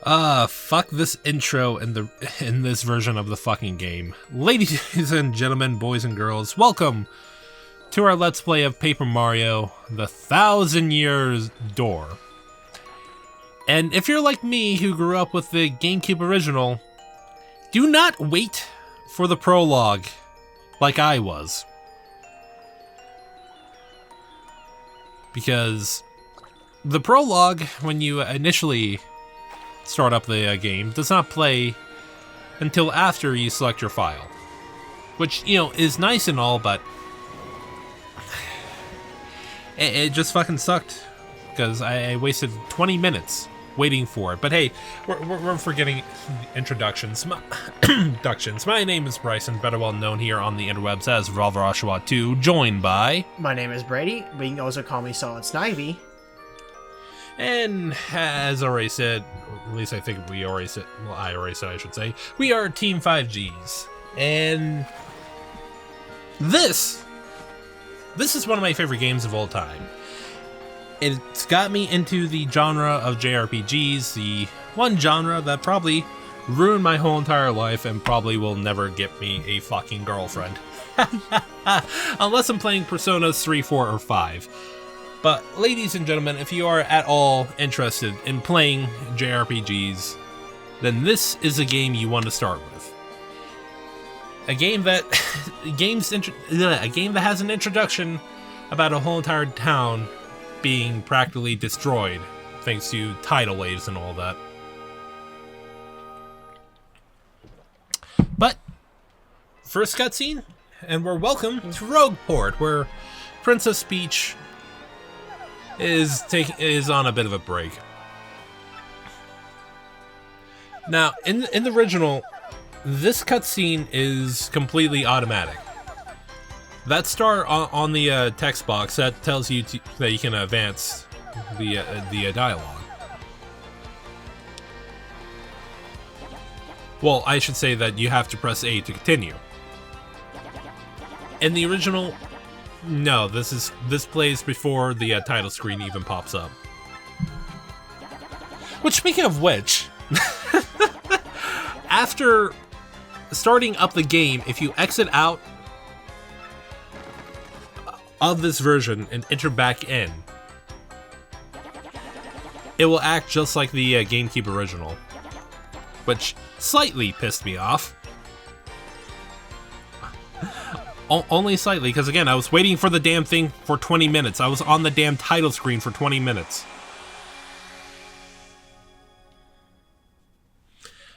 Fuck this intro in this version of the fucking game. Ladies and gentlemen, boys and girls, welcome to our Let's Play of Paper Mario, the Thousand Years Door. And if you're like me, who grew up with the GameCube original, do not wait for the prologue like I was. Because the prologue, when you initially start up the game, does not play until after you select your file. Which, you know, is nice and all, but it just fucking sucked. Because I wasted 20 minutes waiting for it. But hey, we're forgetting introductions. My name is Bryson, better well known here on the interwebs as Revolver Oshawa 2, joined by... My name is Brady, but you can also call me Solid Snivy. And as already said, at least I think we already said, well, I already said I should say, we are Team 5Gs. And this is one of my favorite games of all time. It's got me into the genre of JRPGs, the one genre that probably ruined my whole entire life and probably will never get me a fucking girlfriend. Unless I'm playing Personas 3, 4, or 5. But, ladies and gentlemen, if you are at all interested in playing JRPGs, then this is a game you want to start with. A game that has an introduction about a whole entire town being practically destroyed thanks to tidal waves and all that. But first cutscene, and we're welcome to Rogueport, where Princess Peach is on a bit of a break. Now, in the original, this cutscene is completely automatic. That star on the text box, that tells you that you can advance the dialogue. Well, I should say that you have to press A to continue. In the original, no, this plays before the title screen even pops up. Which, speaking of which, after starting up the game, if you exit out of this version and enter back in, it will act just like the GameCube original, which slightly pissed me off. Only slightly, because again, I was waiting for the damn thing for 20 minutes. I was on the damn title screen for 20 minutes.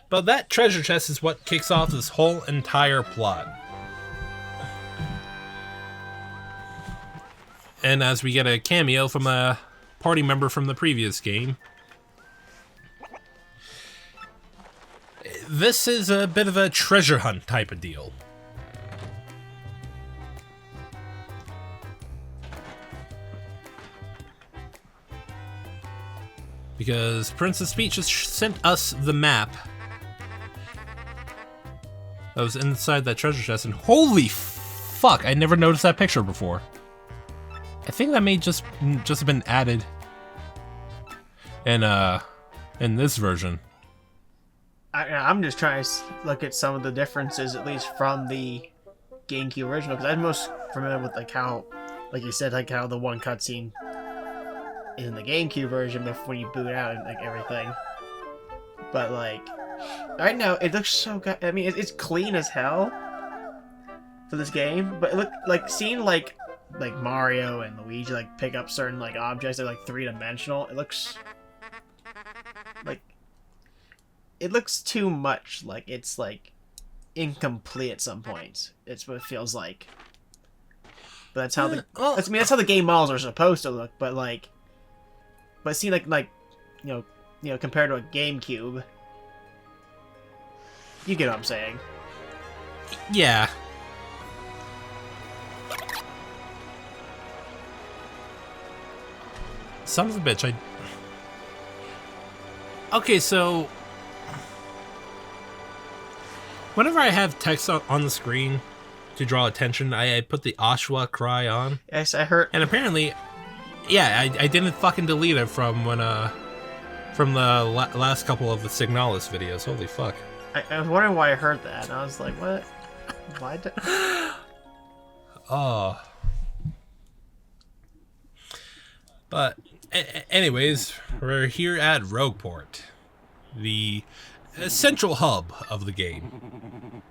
But that treasure chest is what kicks off this whole entire plot. And as we get a cameo from a party member from the previous game, this is a bit of a treasure hunt type of deal. Because Princess Peach just sent us the map that was inside that treasure chest, and holy fuck, I never noticed that picture before. I think that may just have been added in this version. I'm just trying to look at some of the differences, at least from the GameCube original, because I'm most familiar with how, like you said, how the one cutscene is in the GameCube version before you boot out and everything. But right now it looks so good. I mean, it's clean as hell for this game, but it looked seeing Mario and Luigi pick up certain objects that are three-dimensional. It looks too much it's incomplete at some points. It's what it feels like. But that's how that's how the game models are supposed to look. But see, you know, compared to a GameCube, you get what I'm saying. Yeah. Son of a bitch, Okay, so whenever I have text on the screen to draw attention, I put the Oshawa cry on. Yes, I heard. And apparently, yeah, I didn't fucking delete it from when from the last couple of the Signalis videos. Holy fuck. I was wondering why I heard that, and I was like, what? Why did... Oh. But, anyways, we're here at Rogueport, the central hub of the game.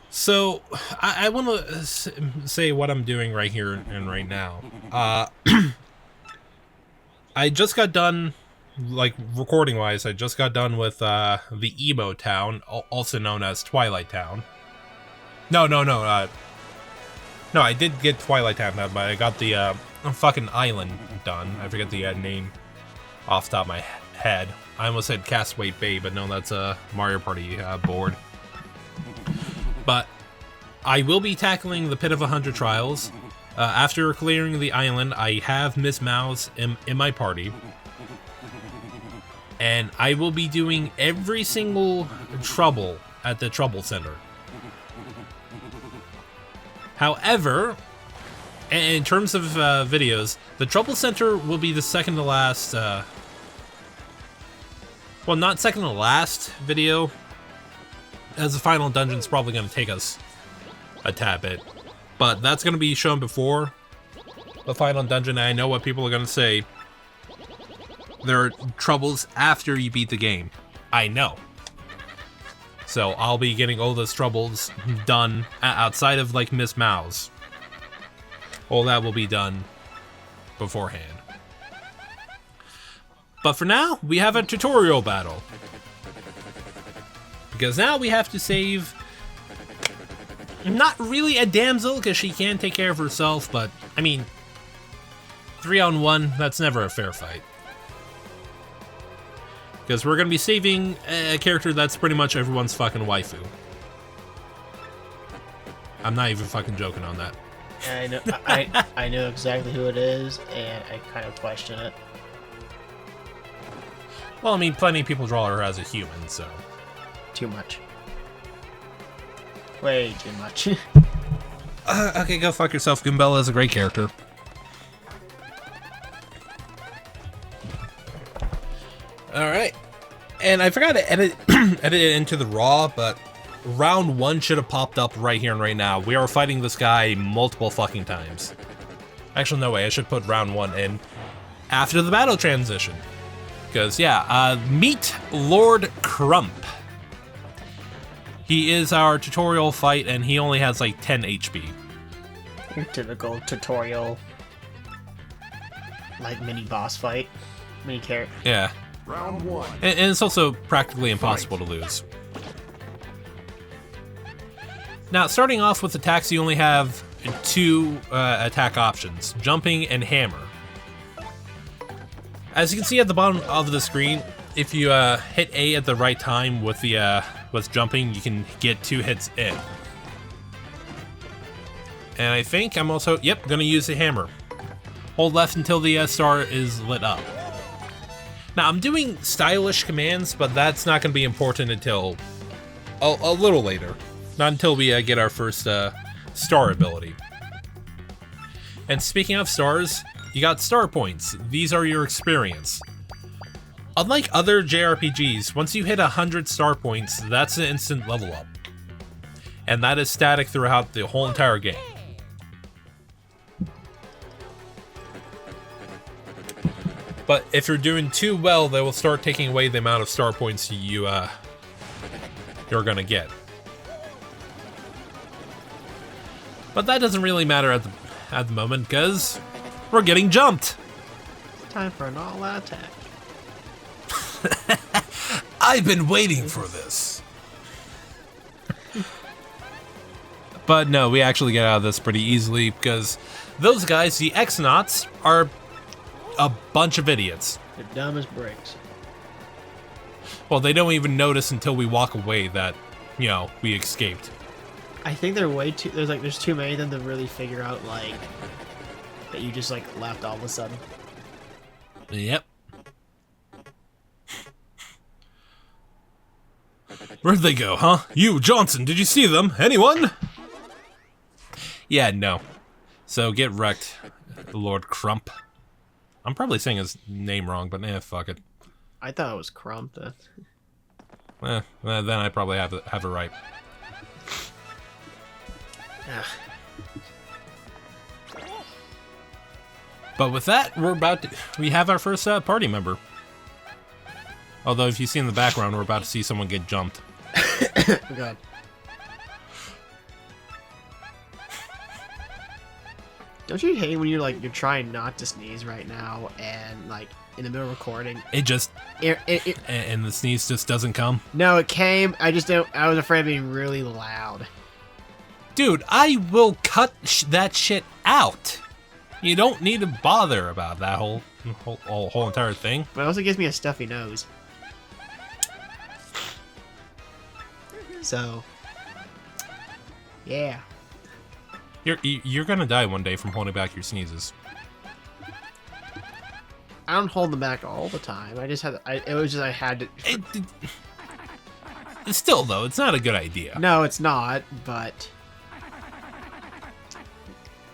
So, I want to say what I'm doing right here and right now. I just got done, like, recording-wise, I just got done with the Emo Town, also known as Twilight Town. No, I did get Twilight Town done, but I got the fucking island done. I forget the name off the top of my head. I almost said Castaway Bay, but no, that's a Mario Party board. But I will be tackling the Pit of 100 Trials. After clearing the island, I have Miss Mouse in my party. And I will be doing every single trouble at the Trouble Center. However, in terms of videos, the Trouble Center will be the second to last, well, not second to last video, as the final dungeon's probably going to take us a tad bit. But that's going to be shown before the final dungeon, and I know what people are going to say. There are troubles after you beat the game. I know. So I'll be getting all those troubles done outside of, like, Miss Mouse. All that will be done beforehand. But for now, we have a tutorial battle. Because now we have to save... Not really a damsel, because she can take care of herself, but, I mean... 3-on-1, that's never a fair fight. Because we're going to be saving a character that's pretty much everyone's fucking waifu. I'm not even fucking joking on that. I know, I know exactly who it is, and I kind of question it. Well, I mean, plenty of people draw her as a human, so... Too much. Way too much. Okay, go fuck yourself. Goombella is a great character. Alright. And I forgot to edit it into the raw, but round 1 should have popped up right here and right now. We are fighting this guy multiple fucking times. Actually, no way. I should put round 1 in after the battle transition. Because, yeah, meet Lord Crump. He is our tutorial fight, and he only has like 10 HP. Your typical tutorial, like, mini boss fight. Mini character. Yeah. Round 1. And it's also practically impossible to lose. Now, starting off with attacks, you only have 2 attack options, jumping and hammer. As you can see at the bottom of the screen, if you hit A at the right time with the with jumping, you can get 2 hits in. And I think I'm also, yep, gonna use the hammer. Hold left until the star is lit up. Now, I'm doing stylish commands, but that's not gonna be important until a little later. Not until we get our first star ability. And speaking of stars, you got star points. These are your experience. Unlike other JRPGs, once you hit 100 star points, that's an instant level up. And that is static throughout the whole entire game. But if you're doing too well, they will start taking away the amount of star points you're gonna get. But that doesn't really matter at the moment, because we're getting jumped. Time for an all-out attack. I've been waiting for this. But no, we actually get out of this pretty easily, because those guys, the X-Nauts, are a bunch of idiots. They're dumb as bricks. Well, they don't even notice until we walk away that, you know, we escaped. I think they're way too... There's too many of them to really figure out, like, that you just, like, left all of a sudden. Yep. Where'd they go, huh? You, Johnson, did you see them? Anyone? Yeah, no. So get wrecked, Lord Crump. I'm probably saying his name wrong, but fuck it. I thought it was Crump then. Then I probably have it right. Ugh. But with that, we have our first party member. Although if you see in the background, we're about to see someone get jumped. Oh, God. Don't you hate when you're trying not to sneeze right now and like in the middle of recording? It just and the sneeze just doesn't come. No, it came. I just don't. I was afraid of being really loud. Dude, I will cut that shit out. You don't need to bother about that whole entire thing. But it also gives me a stuffy nose. So, yeah. You're gonna die one day from holding back your sneezes. I don't hold them back all the time. I just had. I had to. Still though, it's not a good idea. No, it's not. But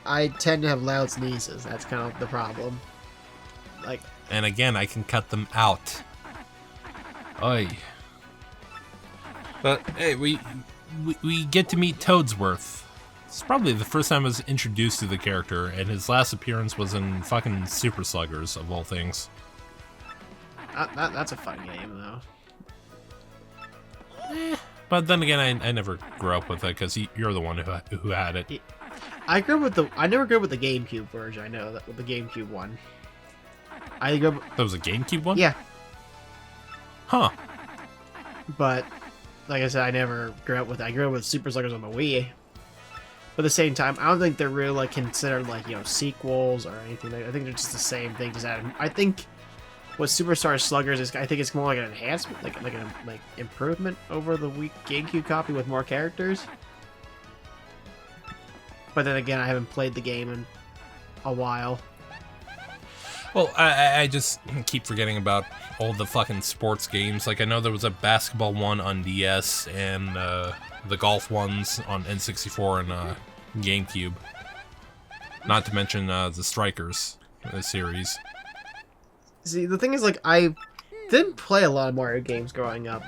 I tend to have loud sneezes. That's kind of the problem. Like. And again, I can cut them out. Oy. But hey, we get to meet Toadsworth. It's probably the first time I was introduced to the character, and his last appearance was in fucking Super Sluggers, of all things. That's a fun game, though. But then again, I never grew up with it, because you're the one who had it. I never grew up with the GameCube version. I know that with the GameCube one. That was a GameCube one? Yeah. Huh. But like I said, I never grew up with it. I grew up with Super Sluggers on the Wii. But at the same time, I don't think they're really considered sequels or anything. I think they're just the same thing. Just added. I think what Superstar Sluggers is, I think it's more like an enhancement, like an improvement over the Wii GameCube copy with more characters. But then again, I haven't played the game in a while. Well, I just keep forgetting about all the fucking sports games. Like, I know there was a basketball one on DS and the golf ones on N64 and GameCube. Not to mention the Strikers series. See, the thing is, I didn't play a lot of Mario games growing up.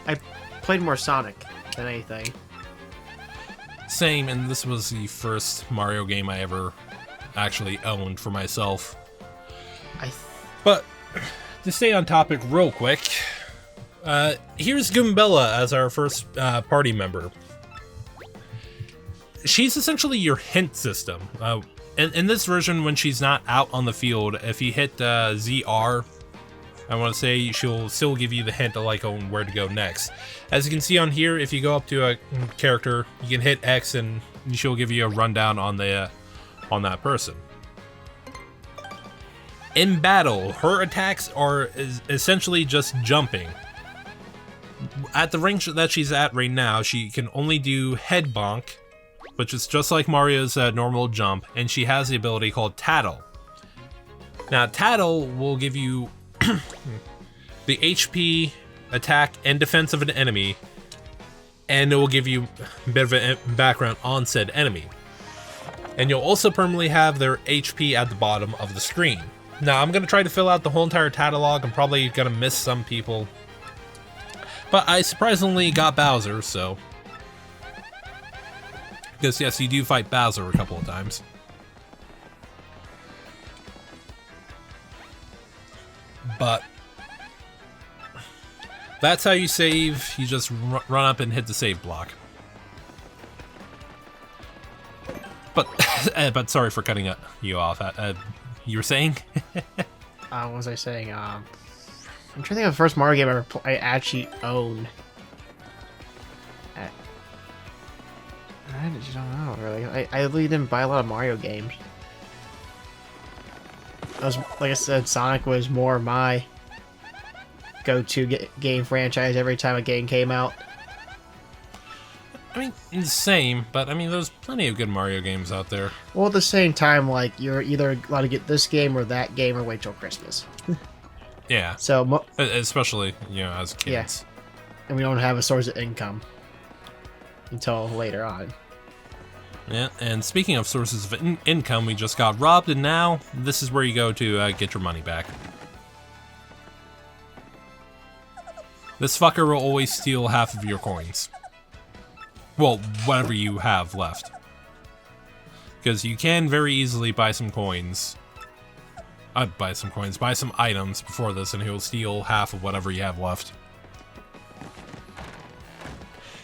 I played more Sonic than anything. Same, and this was the first Mario game I ever actually owned for myself. But to stay on topic real quick, here's Goombella as our first party member. She's essentially your hint system. In this version, when she's not out on the field, if you hit ZR, I want to say she'll still give you the hint on where to go next. As you can see on here, if you go up to a character, you can hit X and she'll give you a rundown on on that person. In battle, her attacks are essentially just jumping. At the range that she's at right now, she can only do head bonk, which is just like Mario's normal jump, and she has the ability called Tattle. Now, Tattle will give you the HP, attack, and defense of an enemy, and it will give you a bit of a background on said enemy. And you'll also permanently have their HP at the bottom of the screen. Now, I'm going to try to fill out the whole entire catalog. I'm probably going to miss some people. But I surprisingly got Bowser, so... Because, yes, you do fight Bowser a couple of times. But... that's how you save. You just run up and hit the save block. But sorry for cutting you off. You were saying? What was I saying? I'm trying to think of the first Mario game I actually owned. I don't know, really. I really didn't buy a lot of Mario games. Like I said, Sonic was more my go-to game franchise every time a game came out. I mean, the same, but I mean, there's plenty of good Mario games out there. Well, at the same time, you're either allowed to get this game or that game or wait till Christmas. Yeah. So, especially, as kids. Yes. And we don't have a source of income until later on. Yeah, and speaking of sources of income, we just got robbed, and now this is where you go to get your money back. This fucker will always steal half of your coins. Well, whatever you have left. Because you can very easily buy some coins. Buy some items before this, and he'll steal half of whatever you have left.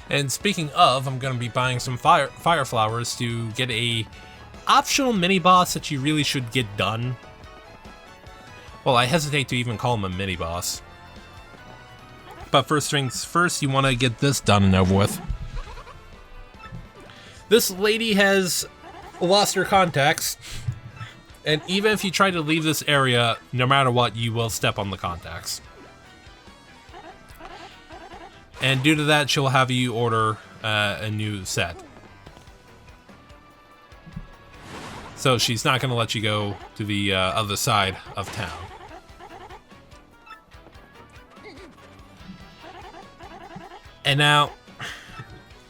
And speaking of, I'm going to be buying some fire flowers to get a optional mini-boss that you really should get done. Well, I hesitate to even call him a mini-boss. But first things first, you want to get this done and over with. This lady has lost her contacts. And even if you try to leave this area, no matter what, you will step on the contacts. And due to that, she'll have you order a new set. So she's not going to let you go to the other side of town. And now,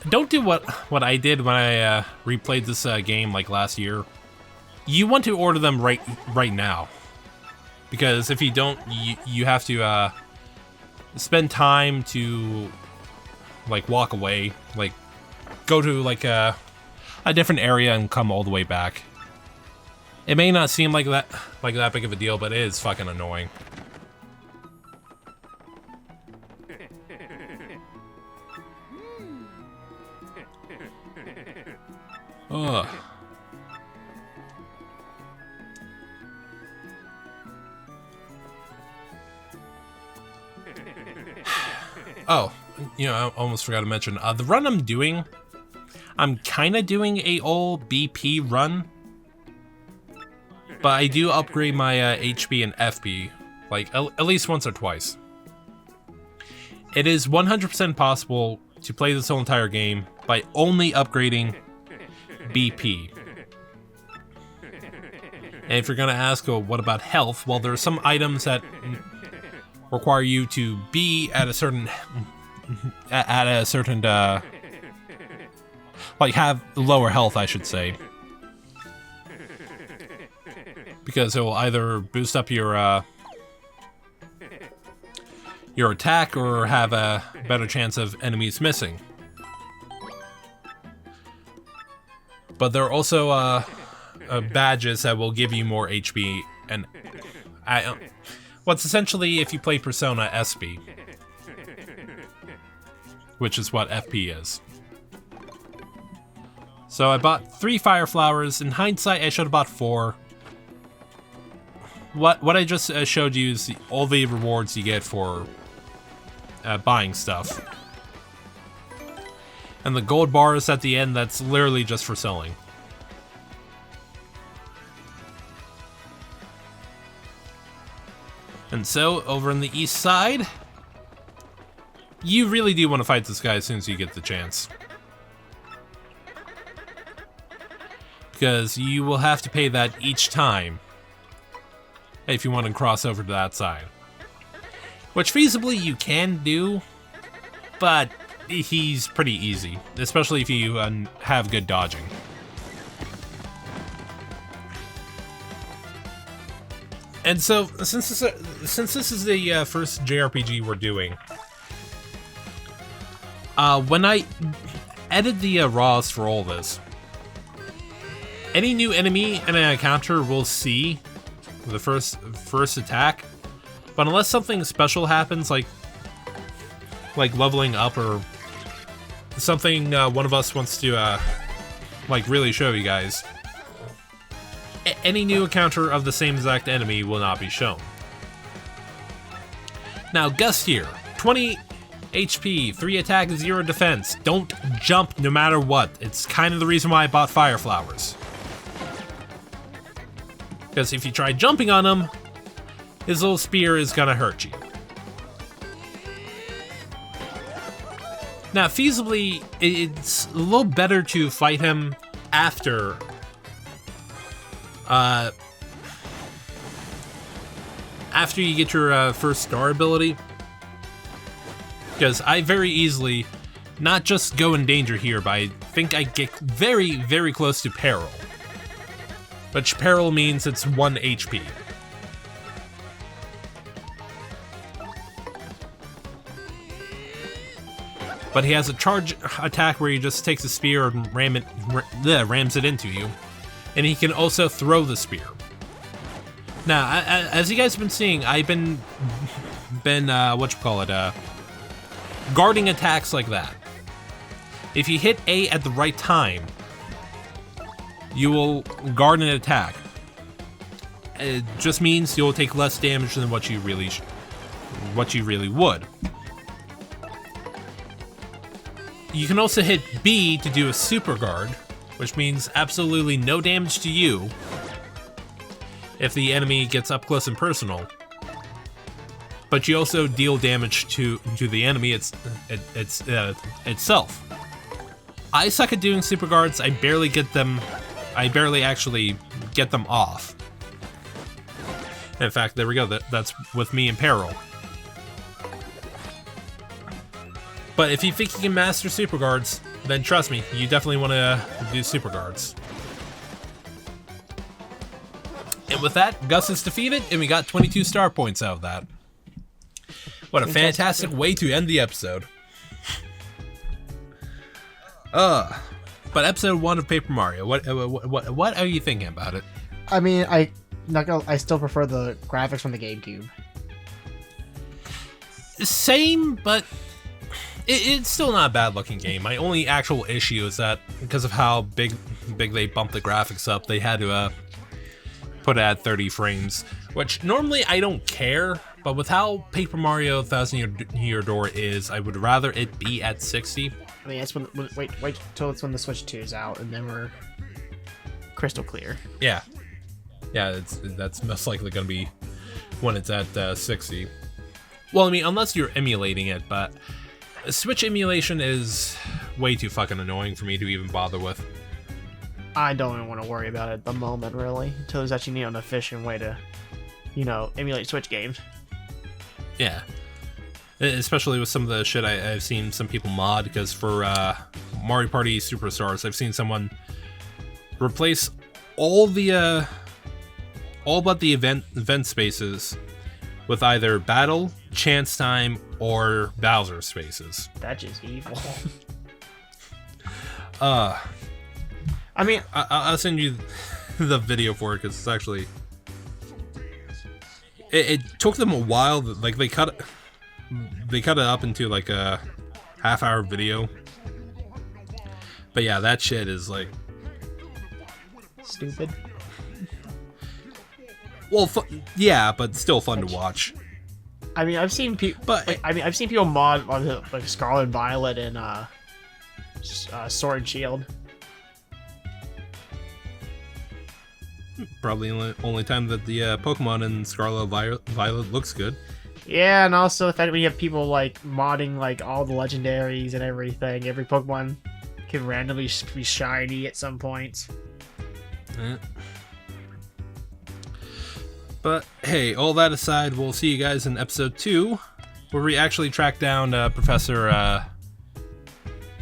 don't do what I did when I replayed this game like last year. You want to order them right now. Because if you don't, you have to spend time to like walk away, like go to like a different area and come all the way back. It may not seem like that big of a deal, but it is fucking annoying. Ugh. Oh, you know, I almost forgot to mention, the run I'm doing, I'm kind of doing a old BP run, but I do upgrade my HP and FP, like, at least once or twice. It is 100% possible to play this whole entire game by only upgrading BP. And if you're gonna ask, oh, what about health? Well, there are some items that require you to be at a certain like have lower health, I should say, because it will either boost up your attack or have a better chance of enemies missing. But there are also badges that will give you more HP and what's essentially, if you play Persona, SP, which is what FP is. So I bought 3 fire flowers. In hindsight, I should have bought 4. What I just showed you is all the rewards you get for buying stuff. And the gold bars at the end, that's literally just for selling. And so, over on the east side, you really do want to fight this guy as soon as you get the chance. Because you will have to pay that each time if you want to cross over to that side. Which feasibly you can do, but he's pretty easy, especially if you have good dodging. And so, since this is the first JRPG we're doing, when I edit the RAWs for all this, any new enemy and an encounter will see the first attack, but unless something special happens, like leveling up or something one of us wants to like really show you guys, any new encounter of the same exact enemy will not be shown. Now, guess here, 20 HP, 3 attack, 0 defense. Don't jump no matter what. It's kind of the reason why I bought fire flowers. Because if you try jumping on him, his little spear is gonna hurt you. Now, feasibly, it's a little better to fight him after you get your first star ability, because I very easily not just go in danger here, but I think I get very, very close to Peril. Which Peril means it's 1 HP. But he has a charge attack where he just takes a spear and rams it into you. And he can also throw the spear. Now, as you guys have been seeing, I've been guarding attacks like that. If you hit A at the right time, you will guard an attack. It just means you'll take less damage than what you really would. You can also hit B to do a super guard, which means absolutely no damage to you if the enemy gets up close and personal. But you also deal damage to the enemy itself. I suck at doing super guards. I barely actually get them off. In fact, there we go. That's with me in Peril. But if you think you can master super guards, then trust me, you definitely want to do super guards. And with that, Gus is defeated, and we got 22 star points out of that. What a fantastic way to end the episode. But episode 1 of Paper Mario, what are you thinking about it? I mean, I still prefer the graphics from the GameCube. Same, but it's still not a bad looking game. My only actual issue is that because of how big they bumped the graphics up, they had to put it at 30 frames, which normally I don't care, but with how Paper Mario Thousand Year Door is, I would rather it be at 60. I mean, that's wait till it's when the Switch 2 is out, and then we're crystal clear. Yeah, that's most likely going to be when it's at 60. Well, I mean, unless you're emulating it, but Switch emulation is way too fucking annoying for me to even bother with. I don't even want to worry about it at the moment, really, until there's actually an efficient way to, emulate Switch games. Yeah. Especially with some of the shit I've seen some people mod, because for Mario Party Superstars, I've seen someone replace all but the event spaces with either battle, chance time, or Bowser spaces. That's just evil. I mean, I'll send you the video for it, because it's actually... It took them a while. Like, they cut it up into, like, a half-hour video. But yeah, that shit is, like... stupid. Well, yeah, but still fun to watch. I mean, I've seen people... I've seen people mod, like, Scarlet and Violet and, Sword and Shield. Probably the only time that the Pokemon in Scarlet Violet looks good. Yeah, and also the fact that we have people like modding like all the legendaries and everything. Every Pokemon can randomly be shiny at some point. But hey, all that aside, we'll see you guys in episode 2, where we actually track down Professor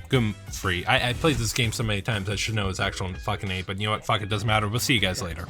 Goomfree. I played this game so many times I should know his actual fucking name, but you know what? Fuck it, doesn't matter. We'll see you guys later.